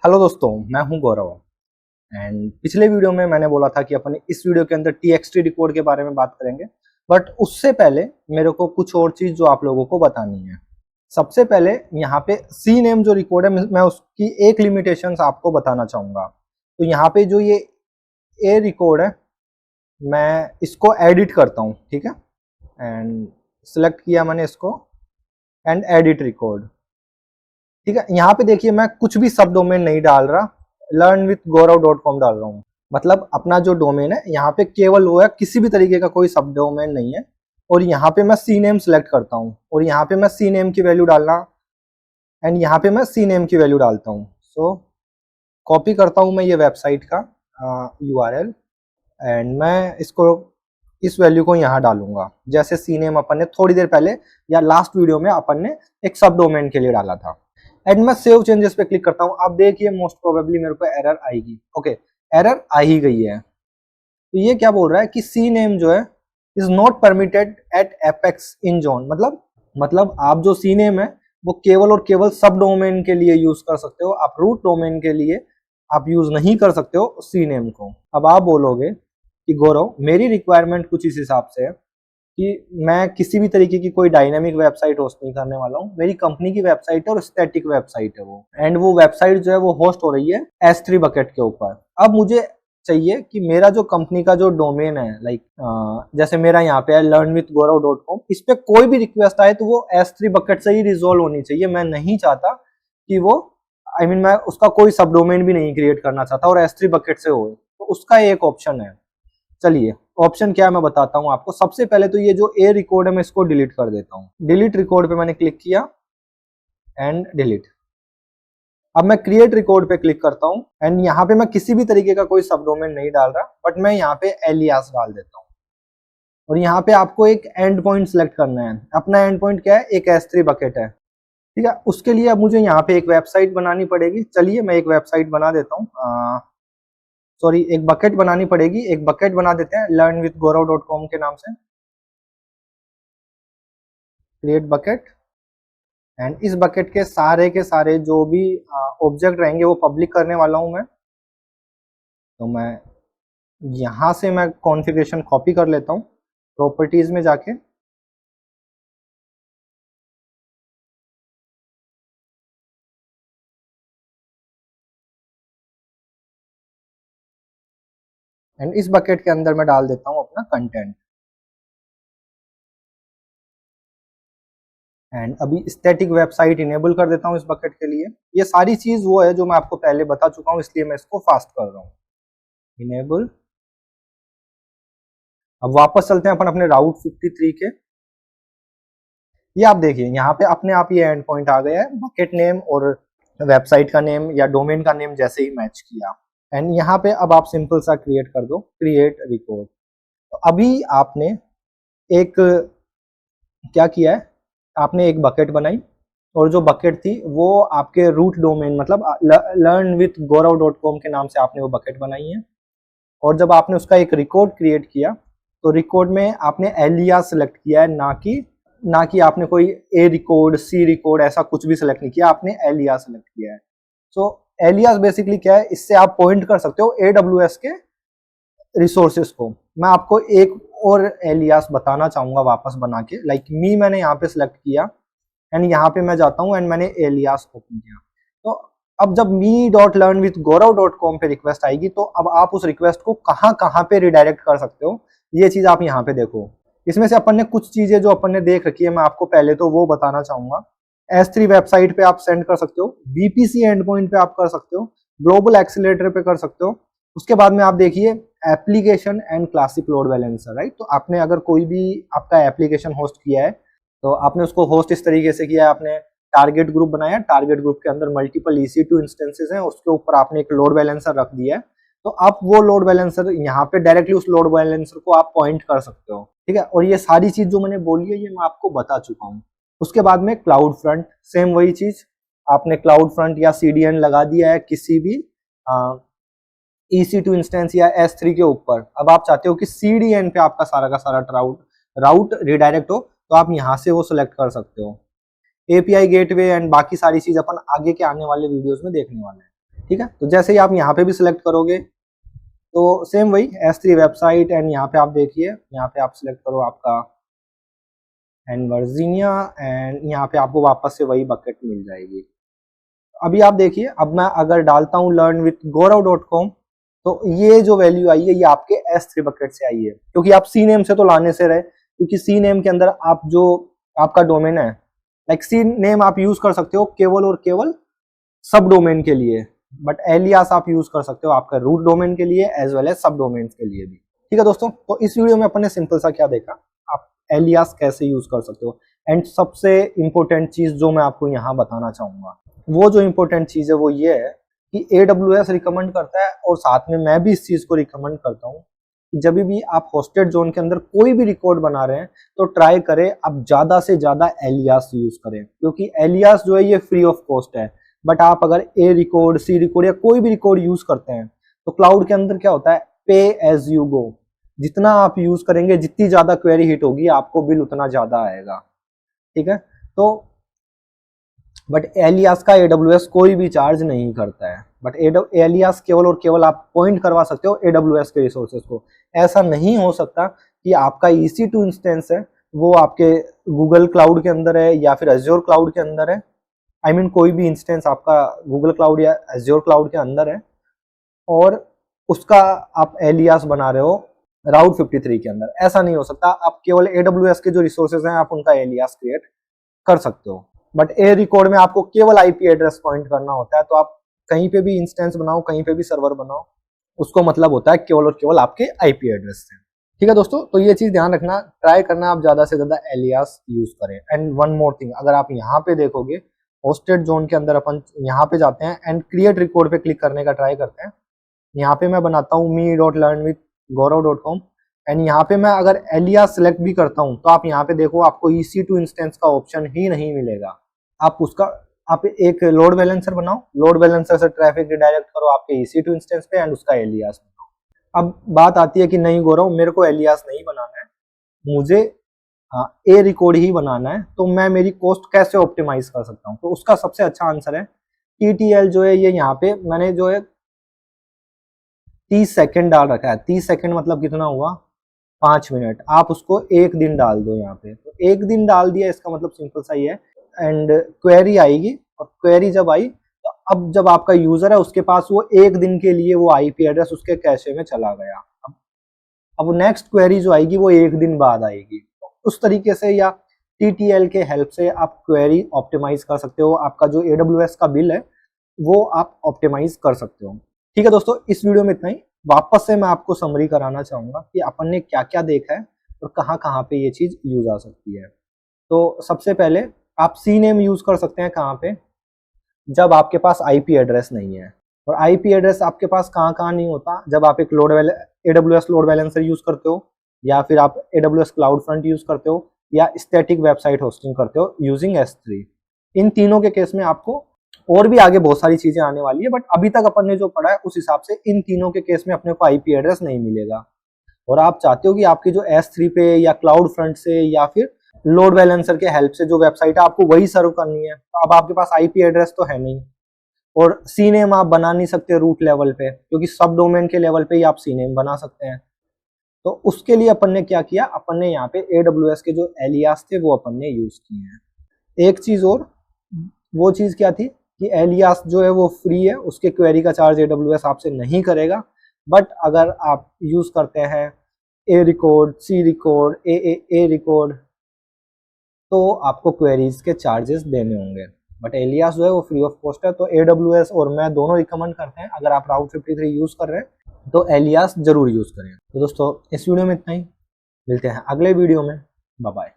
Hello दोस्तों, मैं हूं गौरव। एंड पिछले वीडियो में मैंने बोला था कि अपन इस वीडियो के अंदर TXT रिकॉर्ड के बारे में बात करेंगे। बट उससे पहले मेरे को कुछ और चीज जो आप लोगों को बतानी है। सबसे पहले यहाँ पे सी नेम जो रिकॉर्ड है, मैं उसकी एक लिमिटेशंस आपको बताना चाहूंगा। तो यहाँ पे जो ये ए रिकॉर्ड है, मैं इसको एडिट करता हूँ, ठीक है। एंड सिलेक्ट किया मैंने इसको एंड एडिट रिकॉर्ड, ठीक है। यहाँ पे देखिए मैं कुछ भी सब डोमेन नहीं डाल रहा, learnwithgaurav.com डाल रहा हूँ। मतलब अपना जो डोमेन है यहाँ पे केवल वो है, किसी भी तरीके का कोई सब डोमेन नहीं है। और यहाँ पे मैं सी नेम सिलेक्ट करता हूँ और यहाँ पे मैं सी नेम की वैल्यू डालना एंड यहाँ पे मैं सी नेम की वैल्यू डालता हूँ। सो कॉपी करता हूँ मैं ये वेबसाइट का URL एंड मैं इसको इस वैल्यू को यहाँ डालूंगा, जैसे सी नेम अपन ने थोड़ी देर पहले या लास्ट वीडियो में अपन ने एक सब डोमेन के लिए डाला था। एंड मैं सेव चेंजेस पे क्लिक करता हूँ। अब देखिए मोस्ट प्रोबेबली मेरे को एरर आएगी। ओके, एरर आ ही गई है। तो ये क्या बोल रहा है कि सी नेम जो है is not permitted at apex in zone. मतलब आप जो सी नेम है वो केवल और केवल सब डोमेन के लिए यूज कर सकते हो, आप रूट डोमेन के लिए आप यूज नहीं कर सकते हो सी नेम को। अब आप बोलोगे कि गौरव मेरी रिक्वायरमेंट कुछ इस हिसाब से है कि मैं किसी भी तरीके की कोई डायनामिक वेबसाइट होस्ट नहीं करने वाला हूँ। मेरी कंपनी की वेबसाइट है और स्टैटिक वेबसाइट है वो, एंड वो वेबसाइट जो है वो होस्ट हो रही है S3 बकेट के ऊपर। अब मुझे चाहिए कि मेरा जो कंपनी का जो डोमेन है, लाइक जैसे मेरा यहाँ पे है learnwithgaurav.com, इस पे कोई भी रिक्वेस्ट आए तो वो S3 बकेट से ही रिजोल्व होनी चाहिए। मैं नहीं चाहता कि वो मैं उसका कोई सब डोमेन भी नहीं क्रिएट करना चाहता और S3 बकेट से हो। तो उसका एक ऑप्शन है। चलिए ऑप्शन क्या है मैं बताता हूं आपको। सबसे पहले तो ये जो ए रिकॉर्ड है मैं इसको डिलीट कर देता हूं। डिलीट रिकॉर्ड पे मैंने क्लिक किया एंड डिलीट। अब मैं क्रिएट रिकॉर्ड पे क्लिक करता हूं एंड यहाँ पे मैं किसी भी तरीके का कोई सब डोमेन नहीं डाल रहा, बट मैं यहाँ पे एलियास डाल देता हूँ। और यहाँ पे आपको एक एंड पॉइंट सिलेक्ट करना है। अपना एंड पॉइंट क्या है? एक S3 बकेट है, ठीक है। उसके लिए अब मुझे यहाँ पे एक वेबसाइट बनानी पड़ेगी। चलिए मैं एक वेबसाइट बना देता हूँ, सॉरी एक बकेट बनानी पड़ेगी। एक बकेट बना देते हैं learnwithgaurav.com के नाम से। क्रिएट बकेट एंड इस बकेट के सारे जो भी ऑब्जेक्ट रहेंगे वो पब्लिक करने वाला हूं मैं। तो मैं यहां से मैं कॉन्फ़िगरेशन कॉपी कर लेता हूं, प्रॉपर्टीज में जाके एंड इस बकेट के अंदर मैं डाल देता हूं अपना कंटेंट। एंड अभी स्टैटिक वेबसाइट इनेबल कर देता हूं इस बकेट के लिए। ये सारी चीज वो है जो मैं आपको पहले बता चुका हूं, इसलिए मैं इसको फास्ट कर रहा हूं। इनेबल। अब वापस चलते हैं अपन अपने राउट 53 के। ये आप देखिए यहाँ पे अपने आप ये एंड पॉइंट आ गया है। बकेट नेम और वेबसाइट का नेम या डोमेन का नेम जैसे ही मैच किया। एंड यहाँ पे अब आप सिंपल सा क्रिएट कर दो, क्रिएट रिकॉर्ड। तो अभी आपने एक क्या किया है, आपने एक बकेट बनाई और जो बकेट थी वो आपके रूट डोमेन मतलब learnwithgaurav.com के नाम से आपने वो बकेट बनाई है। और जब आपने उसका एक रिकॉर्ड क्रिएट किया तो रिकॉर्ड में आपने एलियास सेलेक्ट किया है, ना कि आपने कोई ए रिकॉर्ड सी रिकॉर्ड ऐसा कुछ भी सिलेक्ट नहीं किया, आपने एलियास सेलेक्ट किया है। सो एलियास बेसिकली क्या है, इससे आप पॉइंट कर सकते हो AWS के रिसोर्सेज को। मैं आपको एक और एलियास बताना चाहूंगा वापस बना के, लाइक मी मैंने यहाँ पे सिलेक्ट किया एंड यहाँ पे मैं जाता हूँ एंड मैंने एलियास ओपन किया। तो अब जब me.learnwithgaurav.com पे रिक्वेस्ट आएगी तो अब आप उस रिक्वेस्ट को कहाँ पे रिडायरेक्ट कर सकते हो, ये चीज आप यहाँ पे देखो। इसमें से अपन ने कुछ चीजें जो अपन ने देख रखी है, मैं आपको पहले तो वो बताना चाहूंगा। S3 वेबसाइट पे आप सेंड कर सकते हो, VPC एंड पॉइंट पे आप कर सकते हो, ग्लोबल एक्सीलरेटर पे कर सकते हो। उसके बाद में आप देखिए application and classic load balancer, right. तो आपने अगर कोई भी आपका एप्लीकेशन होस्ट किया है तो आपने उसको होस्ट इस तरीके से किया है, आपने टारगेट ग्रुप बनाया, टारगेट ग्रुप के अंदर मल्टीपल EC2 इंस्टेंसेस हैं, उसके ऊपर आपने एक लोड बैलेंसर रख दिया है। तो आप वो लोड बैलेंसर यहाँ पे डायरेक्टली उस लोड बैलेंसर को आप पॉइंट कर सकते हो, ठीक है। और ये सारी चीज जो मैंने बोली है ये मैं आपको बता चुका हूँ। उसके बाद में क्लाउड फ्रंट, सेम वही चीज, आपने क्लाउड फ्रंट या CDN लगा दिया है किसी भी EC2 इंस्टेंस या S3 के ऊपर। अब आप चाहते हो कि CDN पे आपका सारा का सारा राउट रिडायरेक्ट हो, तो आप यहाँ से वो सिलेक्ट कर सकते हो। API गेटवे एंड बाकी सारी चीज अपन आगे के आने वाले वीडियोस में देखने वाले हैं। ठीक है। तो जैसे ही आप यहाँ पे भी सिलेक्ट करोगे तो सेम वही S3 वेबसाइट, एंड यहाँ पे आप देखिए, यहाँ पे आप सिलेक्ट करो आपका एंड वर्जीनिया, एंड यहाँ पे आपको वापस से वही बकेट मिल जाएगी। अभी आप देखिए, अब मैं अगर डालता हूँ learnwithgaurav.com तो ये जो वैल्यू आई है ये आपके S3 बकेट से आई है, क्योंकि आप सी नेम से तो लाने से रहे, क्योंकि सी नेम के अंदर आप जो आपका डोमेन है, लाइक सी नेम आप यूज कर सकते हो केवल और केवल सब डोमेन के लिए, बट एलियास आप यूज कर सकते हो आपका रूट डोमेन के लिए एज वेल एज सब डोमेन के लिए भी। ठीक है दोस्तों, तो इस वीडियो में अपन ने सिंपल सा क्या देखा, आप एलियास कैसे यूज कर सकते हो। एंड सबसे इंपॉर्टेंट चीज जो मैं आपको यहाँ बताना चाहूंगा, वो जो इंपॉर्टेंट चीज है वो ये है कि AWS रिकमेंड करता है, और साथ में मैं भी इस चीज को रिकमेंड करता हूँ कि जब भी आप होस्टेड जोन के अंदर कोई भी रिकॉर्ड बना रहे हैं तो ट्राई करें आप ज्यादा से ज्यादा एलियास यूज करें, क्योंकि एलियास जो है ये फ्री ऑफ कॉस्ट है। बट आप अगर ए रिकॉर्ड, सी रिकॉर्ड या कोई भी रिकॉर्ड यूज करते हैं तो क्लाउड के अंदर क्या होता है, पे एज यू गो, जितना आप यूज करेंगे, जितनी ज्यादा क्वेरी हिट होगी आपको बिल उतना ज्यादा आएगा। ठीक है, तो बट एलियास का AWS कोई भी चार्ज नहीं करता है, बट एलियास केवल और केवल आप पॉइंट करवा सकते हो AWS के रिसोर्सेज को। ऐसा नहीं हो सकता कि आपका EC2 इंस्टेंस है वो आपके गूगल क्लाउड के अंदर है या फिर अज्योर क्लाउड के अंदर है, आई मीन कोई भी इंस्टेंस आपका गूगल क्लाउड या अज्योर क्लाउड के अंदर है, और उसका आप एलियास बना रहे हो राउट 53 के अंदर। ऐसा नहीं हो सकता, आप केवल AWS के जो रिसोर्सेज हैं आप उनका एलियास क्रिएट कर सकते हो। बट ए रिकॉर्ड में आपको केवल IP एड्रेस पॉइंट करना होता है, तो आप कहीं पे भी इंस्टेंस बनाओ, कहीं पे भी सर्वर बनाओ, उसको मतलब होता है केवल और केवल आपके IP एड्रेस से। ठीक है दोस्तों, तो ये चीज ध्यान रखना, ट्राई करना आप ज्यादा से ज्यादा एलियास यूज करें। एंड वन मोर थिंग, अगर आप यहाँ पे देखोगे होस्टेड जोन के अंदर अपन यहाँ पे जाते हैं एंड क्रिएट रिकॉर्ड पे क्लिक करने का ट्राई करते हैं। यहाँ पे मैं बनाता हूँ me.learnwithgaurav.com, एंड यहाँ पे मैं अगर एलियास सिलेक्ट भी करता हूँ तो आप यहाँ पे देखो आपको EC2 इंस्टेंस का ऑप्शन ही नहीं मिलेगा। आप एक लोड बैलेंसर बनाओ, लोड बैलेंसर से ट्रैफिक रिडायरेक्ट करो आपके EC2 इंस्टेंस पे एंड उसका एलियास बनाओ। अब बात आती है कि नहीं गौरव मेरे को एलियास नहीं बनाना है, मुझे ए रिकॉर्ड ही बनाना है, तो मैं मेरी कॉस्ट कैसे ऑप्टिमाइज कर सकता हूँ। तो उसका सबसे अच्छा आंसर है TTL जो है, ये यहाँ पे मैंने जो है 30 सेकंड डाल रखा है। 30 सेकंड मतलब कितना हुआ, 5 मिनट। आप उसको एक दिन डाल दो यहाँ पे, तो एक दिन डाल दिया, इसका मतलब सिंपल सा ही है। एंड क्वेरी आएगी, और क्वेरी जब आई तो अब जब आपका यूजर है उसके पास वो एक दिन के लिए वो IP एड्रेस उसके कैशे में चला गया। अब नेक्स्ट क्वेरी जो आएगी वो एक दिन बाद आएगी। तो उस तरीके से या TTL के हेल्प से आप क्वेरी ऑप्टिमाइज कर सकते हो, आपका जो AWS का बिल है वो आप ऑप्टिमाइज कर सकते हो। ठीक है दोस्तों, इस वीडियो में इतना ही। वापस से मैं आपको समरी कराना चाहूंगा कि अपन ने क्या क्या देखा है और कहाँ कहाँ पे ये चीज यूज आ सकती है। तो सबसे पहले आप सी नेम यूज कर सकते हैं कहाँ पे, जब आपके पास IP एड्रेस नहीं है। और IP एड्रेस आपके पास कहाँ नहीं होता, जब आप एक AWS लोड बैलेंसर यूज करते हो, या फिर आप AWS क्लाउड फ्रंट यूज करते हो, या स्टैटिक वेबसाइट होस्टिंग करते हो यूजिंग S3। इन तीनों के केस में आपको और भी आगे बहुत सारी चीजें आने वाली है, बट अभी तक अपन ने जो पढ़ा है उस हिसाब से इन तीनों के केस में अपने को IP एड्रेस नहीं मिलेगा, और आप चाहते हो कि आपकी जो S3 पे या क्लाउड फ्रंट से या फिर लोड बैलेंसर के हेल्प से जो वेबसाइट है आपको वही सर्व करनी है। तो अब आपके पास IP एड्रेस तो है नहीं, और सी नेम आप बना नहीं सकते रूट लेवल पे, क्योंकि सब डोमेन के लेवल पे ही आप सी नेम बना सकते हैं। तो उसके लिए अपन ने क्या किया, अपन ने यहाँ पे AWS के जो एलियास थे वो अपन ने यूज किए हैं। एक चीज और, वो चीज क्या थी कि एलियास जो है वो फ्री है, उसके क्वेरी का चार्ज AWS आपसे नहीं करेगा। बट अगर आप यूज करते हैं ए रिकॉर्ड, सी रिकॉर्ड, ए रिकॉर्ड, तो आपको क्वेरीज के चार्जेस देने होंगे। बट एलियास जो है वो फ्री ऑफ कॉस्ट है। तो AWS और मैं दोनों रिकमेंड करते हैं, अगर आप राउट 53 यूज कर रहे हैं तो एलियास जरूर यूज करें। तो दोस्तों इस वीडियो में इतना ही, मिलते हैं अगले वीडियो में, बाय बाय।